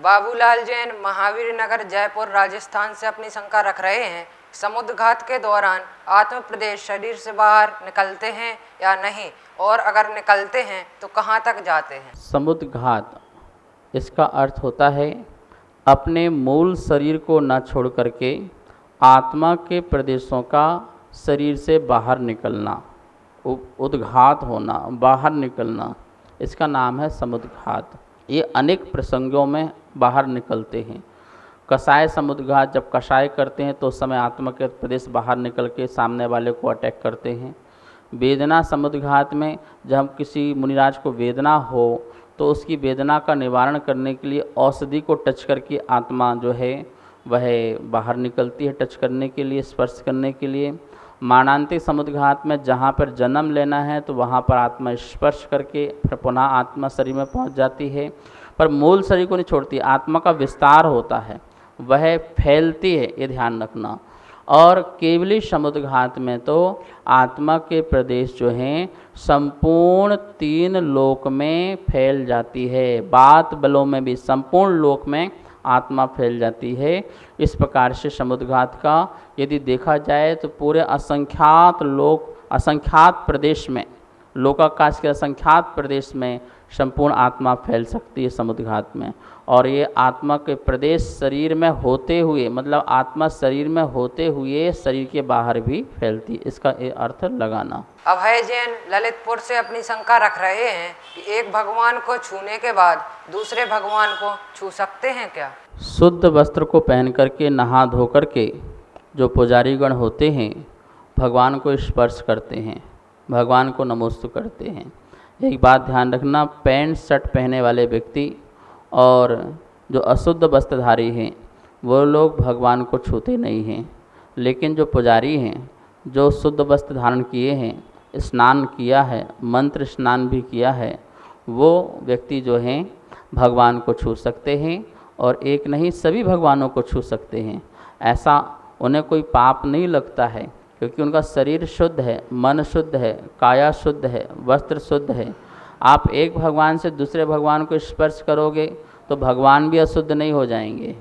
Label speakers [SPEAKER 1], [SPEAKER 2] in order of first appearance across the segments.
[SPEAKER 1] बाबूलाल जैन महावीर नगर जयपुर राजस्थान से अपनी शंका रख रहे हैं। समुद्र घात के दौरान आत्म प्रदेश शरीर से बाहर निकलते हैं या नहीं, और अगर निकलते हैं तो कहाँ तक जाते हैं।
[SPEAKER 2] समुद्र घात, इसका अर्थ होता है अपने मूल शरीर को न छोड़ करके आत्मा के प्रदेशों का शरीर से बाहर निकलना, उद्घात होना, बाहर निकलना, इसका नाम है समुद्र घात। ये अनेक प्रसंगों में बाहर निकलते हैं। कसाय समुद्र घात, जब कसाय करते हैं तो उस समय आत्मा के प्रदेश बाहर निकल के सामने वाले को अटैक करते हैं। वेदना समुद्र घात में जब हम किसी मुनिराज को वेदना हो तो उसकी वेदना का निवारण करने के लिए औषधि को टच करके आत्मा जो है वह बाहर निकलती है, टच करने के लिए, स्पर्श करने के लिए। मारणांतिक समुद्र घात में जहाँ पर जन्म लेना है तो वहाँ पर आत्मा स्पर्श करके फिर पुनः आत्मा शरीर में पहुँच जाती है, पर मूल शरीर को नहीं छोड़ती। आत्मा का विस्तार होता है, वह फैलती है, ये ध्यान रखना। और केवली समुद्र घात में तो आत्मा के प्रदेश जो हैं संपूर्ण 3 लोक में फैल जाती है। बात बलों में भी संपूर्ण लोक में आत्मा फैल जाती है। इस प्रकार से समुद्र घात का यदि देखा जाए तो पूरे असंख्यात लोक, असंख्यात प्रदेश में, लोकाकाश के असंख्यात प्रदेश में संपूर्ण आत्मा फैल सकती है समुद्र घात में। और ये आत्मा के प्रदेश शरीर में होते हुए, मतलब आत्मा शरीर में होते हुए शरीर के बाहर भी फैलती है, इसका ये अर्थ लगाना।
[SPEAKER 1] अभय जैन ललितपुर से अपनी शंका रख रहे हैं कि एक भगवान को छूने के बाद दूसरे भगवान को छू सकते हैं क्या।
[SPEAKER 2] शुद्ध वस्त्र को पहन करके, नहा धो करके जो पुजारीगण होते हैं भगवान को स्पर्श करते हैं, भगवान को नमोस्तु करते हैं। एक बात ध्यान रखना, पैंट शर्ट पहने वाले व्यक्ति और जो अशुद्ध वस्त्रधारी हैं वो लोग भगवान को छूते नहीं हैं। लेकिन जो पुजारी हैं, जो शुद्ध वस्त्र धारण किए हैं, स्नान किया है, मंत्र स्नान भी किया है, वो व्यक्ति जो हैं भगवान को छू सकते हैं। और एक नहीं, सभी भगवानों को छू सकते हैं। ऐसा उन्हें कोई पाप नहीं लगता है, क्योंकि उनका शरीर शुद्ध है, मन शुद्ध है, काया शुद्ध है, वस्त्र शुद्ध है। आप एक भगवान से दूसरे भगवान को स्पर्श करोगे तो भगवान भी अशुद्ध नहीं हो जाएंगे,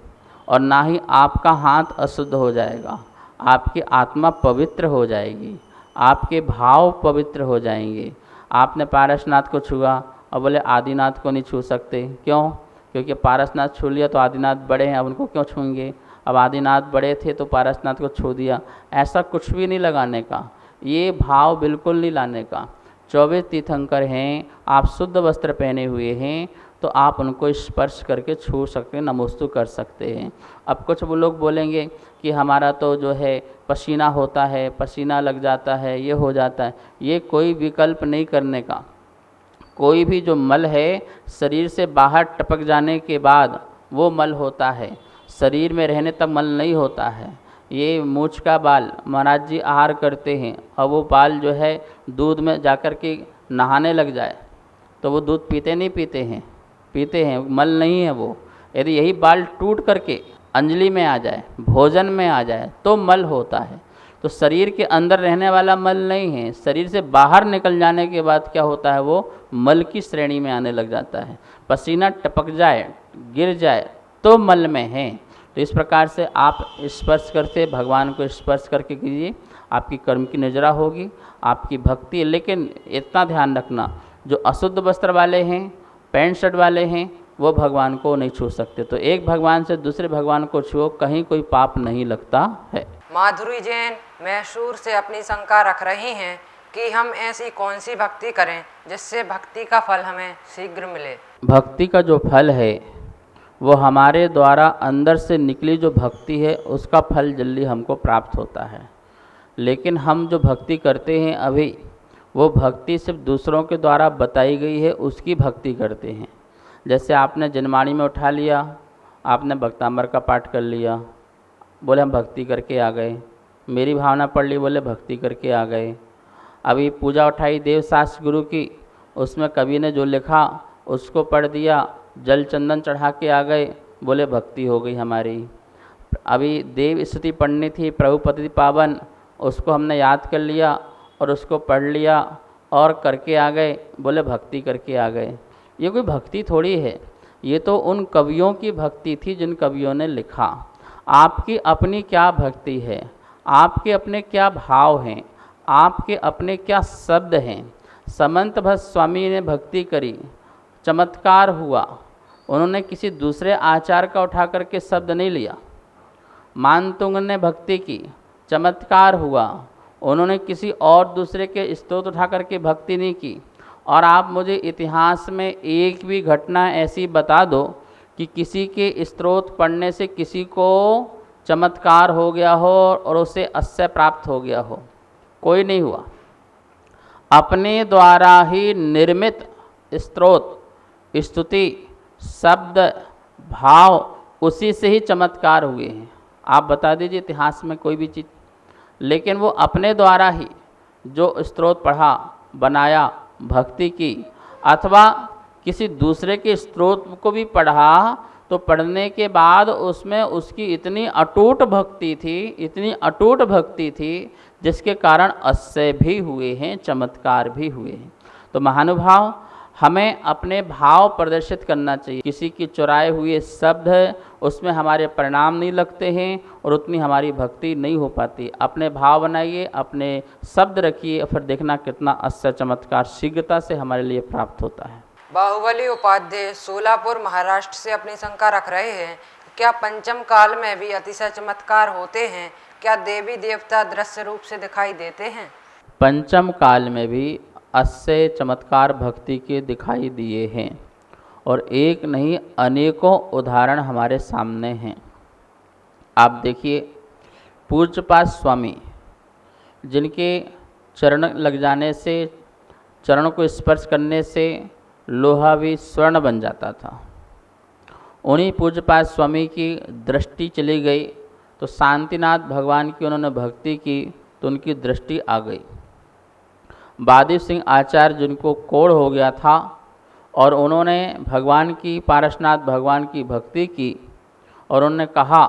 [SPEAKER 2] और ना ही आपका हाथ अशुद्ध हो जाएगा। आपकी आत्मा पवित्र हो जाएगी, आपके भाव पवित्र हो जाएंगे। आपने पारसनाथ को छुआ और बोले आदिनाथ को नहीं छू सकते, क्यों? क्योंकि पारसनाथ छू लिया तो आदिनाथ बड़े हैं, अब उनको क्यों छूएंगे। अब आदिनाथ बड़े थे तो पारसनाथ को छू दिया, ऐसा कुछ भी नहीं लगाने का, ये भाव बिल्कुल नहीं लाने का। 24 तीर्थंकर हैं, आप शुद्ध वस्त्र पहने हुए हैं तो आप उनको स्पर्श करके छू सकते हैं, नमोस्तु कर सकते हैं। अब कुछ वो लोग बोलेंगे कि हमारा तो जो है पसीना होता है, पसीना लग जाता है, ये हो जाता है। ये कोई विकल्प नहीं करने का। कोई भी जो मल है शरीर से बाहर टपक जाने के बाद वो मल होता है, शरीर में रहने तक मल नहीं होता है। ये मूछ का बाल महाराज जी आहार करते हैं और वो बाल जो है दूध में जाकर के नहाने लग जाए तो वो दूध पीते नहीं, पीते हैं, मल नहीं है वो। यदि यही बाल टूट करके अंजलि में आ जाए, भोजन में आ जाए तो मल होता है। तो शरीर के अंदर रहने वाला मल नहीं है, शरीर से बाहर निकल जाने के बाद क्या होता है, वो मल की श्रेणी में आने लग जाता है। पसीना टपक जाए, गिर जाए तो मल में है। तो इस प्रकार से आप स्पर्श करते, भगवान को स्पर्श करके कीजिए, आपकी कर्म की नजरा होगी, आपकी भक्ति। लेकिन इतना ध्यान रखना, जो अशुद्ध वस्त्र वाले हैं, पैंट शर्ट वाले हैं, वो भगवान को नहीं छू सकते। तो एक भगवान से दूसरे भगवान को छुओ, कहीं कोई पाप नहीं लगता है।
[SPEAKER 1] माधुरी जैन मैसूर से अपनी शंका रख रही हैं कि हम ऐसी कौन सी भक्ति करें जिससे भक्ति का फल हमें शीघ्र मिले।
[SPEAKER 2] भक्ति का जो फल है वो हमारे द्वारा अंदर से निकली जो भक्ति है उसका फल जल्दी हमको प्राप्त होता है। लेकिन हम जो भक्ति करते हैं अभी, वो भक्ति सिर्फ दूसरों के द्वारा बताई गई है, उसकी भक्ति करते हैं। जैसे आपने जनमाणी में उठा लिया, आपने भक्तांबर का पाठ कर लिया, बोले हम भक्ति करके आ गए। मेरी भावना पढ़ ली, बोले भक्ति करके आ गए। अभी पूजा उठाई देव शास्त्र गुरु की, उसमें कवि ने जो लिखा उसको पढ़ दिया, जल चंदन चढ़ा के आ गए, बोले भक्ति हो गई हमारी। अभी देव स्तुति पढ़नी थी, प्रभु पति पावन, उसको हमने याद कर लिया और उसको पढ़ लिया और करके आ गए, बोले भक्ति करके आ गए। ये कोई भक्ति थोड़ी है। ये तो उन कवियों की भक्ति थी जिन कवियों ने लिखा। आपकी अपनी क्या भक्ति है, आपके अपने क्या भाव हैं, आपके अपने क्या शब्द हैं। समंत भट्ट स्वामी ने भक्ति करी, चमत्कार हुआ। उन्होंने किसी दूसरे आचार का उठा करके शब्द नहीं लिया। मानतुंग ने भक्ति की, चमत्कार हुआ। उन्होंने किसी और दूसरे के स्तोत्र उठा करके भक्ति नहीं की। और आप मुझे इतिहास में एक भी घटना ऐसी बता दो कि किसी के स्तोत्र पढ़ने से किसी को चमत्कार हो गया हो और उसे अस्य प्राप्त हो गया हो। कोई नहीं हुआ। अपने द्वारा ही निर्मित स्तोत्र, स्तुति, शब्द, भाव, उसी से ही चमत्कार हुए हैं। आप बता दीजिए इतिहास में कोई भी चीज़। लेकिन वो अपने द्वारा ही जो स्तोत्र पढ़ा, बनाया, भक्ति की, अथवा किसी दूसरे के स्तोत्र को भी पढ़ा तो पढ़ने के बाद उसमें उसकी इतनी अटूट भक्ति थी, इतनी अटूट भक्ति थी, जिसके कारण अस्य भी हुए हैं, चमत्कार भी हुए हैं। तो महानुभाव, हमें अपने भाव प्रदर्शित करना चाहिए। किसी की चुराए हुए शब्द है उसमें हमारे परिणाम नहीं लगते हैं और उतनी हमारी भक्ति नहीं हो पाती। अपने भाव बनाइए, अपने शब्द रखिए, फिर देखना कितना अस्य चमत्कार शीघ्रता से हमारे लिए प्राप्त होता है।
[SPEAKER 1] बाहुबली उपाध्याय सोलापुर महाराष्ट्र से अपनी शंका रख रहे हैं, क्या पंचम काल में भी अतिशय चमत्कार होते हैं? क्या देवी देवता दृश्य रूप से दिखाई देते हैं?
[SPEAKER 2] पंचम काल में भी अस्य चमत्कार भक्ति के दिखाई दिए हैं और एक नहीं अनेकों उदाहरण हमारे सामने हैं। आप देखिए, पूज्यपाद स्वामी जिनके चरण लग जाने से, चरण को स्पर्श करने से लोहा भी स्वर्ण बन जाता था, उन्हीं पूज्यपाद स्वामी की दृष्टि चली गई तो शांतिनाथ भगवान की उन्होंने भक्ति की तो उनकी दृष्टि आ गई। बादी सिंह आचार्य जिनको कोढ़ हो गया था और उन्होंने भगवान की, पारसनाथ भगवान की भक्ति की और उन्होंने कहा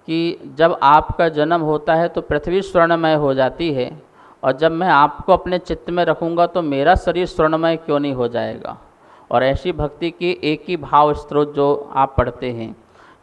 [SPEAKER 2] कि जब आपका जन्म होता है तो पृथ्वी स्वर्णमय हो जाती है और जब मैं आपको अपने चित्त में रखूँगा तो मेरा शरीर स्वर्णमय क्यों नहीं हो जाएगा। और ऐसी भक्ति की एक ही भाव स्रोत जो आप पढ़ते हैं,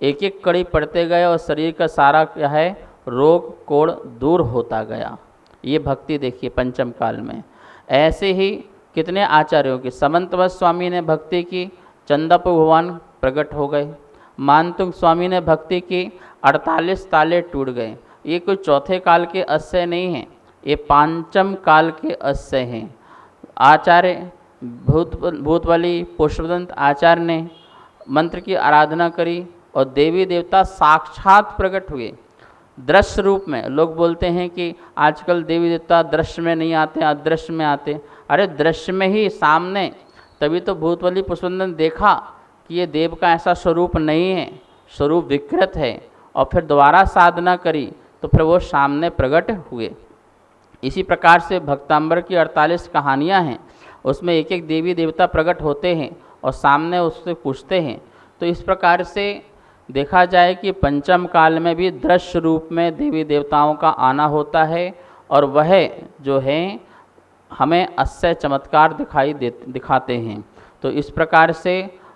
[SPEAKER 2] एक एक कड़ी पढ़ते गए और शरीर का सारा क्या है, रोग कोढ़ दूर होता गया। ये भक्ति देखिए पंचम काल में। ऐसे ही कितने आचार्यों की, समंत भट्ट स्वामी ने भक्ति की, चंदप भगवान प्रकट हो गए। मानतुंग स्वामी ने भक्ति की, 48 ताले टूट गए। ये कोई चौथे काल के अस्य नहीं हैं, ये पांचम काल के अस्य हैं। आचार्य भूतबली पुष्पदंत आचार्य ने मंत्र की आराधना करी और देवी देवता साक्षात प्रकट हुए दृश्य रूप में। लोग बोलते हैं कि आजकल देवी देवता दृश्य में नहीं आते, अदृश्य में आते। अरे दृश्य में ही सामने, तभी तो भूतबली पुष्पदंत देखा कि ये देव का ऐसा स्वरूप नहीं है, स्वरूप विकृत है, और फिर दोबारा साधना करी तो फिर वो सामने प्रकट हुए। इसी प्रकार से भक्तांबर की 48 कहानियाँ हैं, उसमें एक एक देवी देवता प्रकट होते हैं और सामने उससे पूछते हैं। तो इस प्रकार से देखा जाए कि पंचम काल में भी दृश्य रूप में देवी देवताओं का आना होता है और वह जो है हमें अस्य चमत्कार दिखाते हैं। तो इस प्रकार से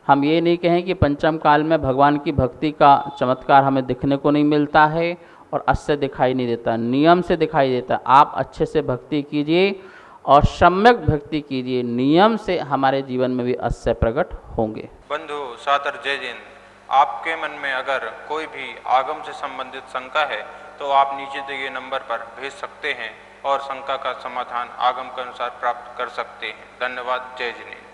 [SPEAKER 2] हम ये नहीं कहें कि पंचम काल में भगवान की भक्ति का चमत्कार हमें दिखने को नहीं मिलता है और अस्य दिखाई नहीं देता, नियम से दिखाई देता। आप अच्छे से भक्ति कीजिए और सम्यक भक्ति कीजिए, नियम से हमारे जीवन में भी अस्य प्रकट होंगे।
[SPEAKER 3] बंधु सादर जय जिन, आपके मन में अगर कोई भी आगम से संबंधित शंका है तो आप नीचे दिए नंबर पर भेज सकते हैं और शंका का समाधान आगम के अनुसार प्राप्त कर सकते हैं। धन्यवाद। जय जिनेन्द्र।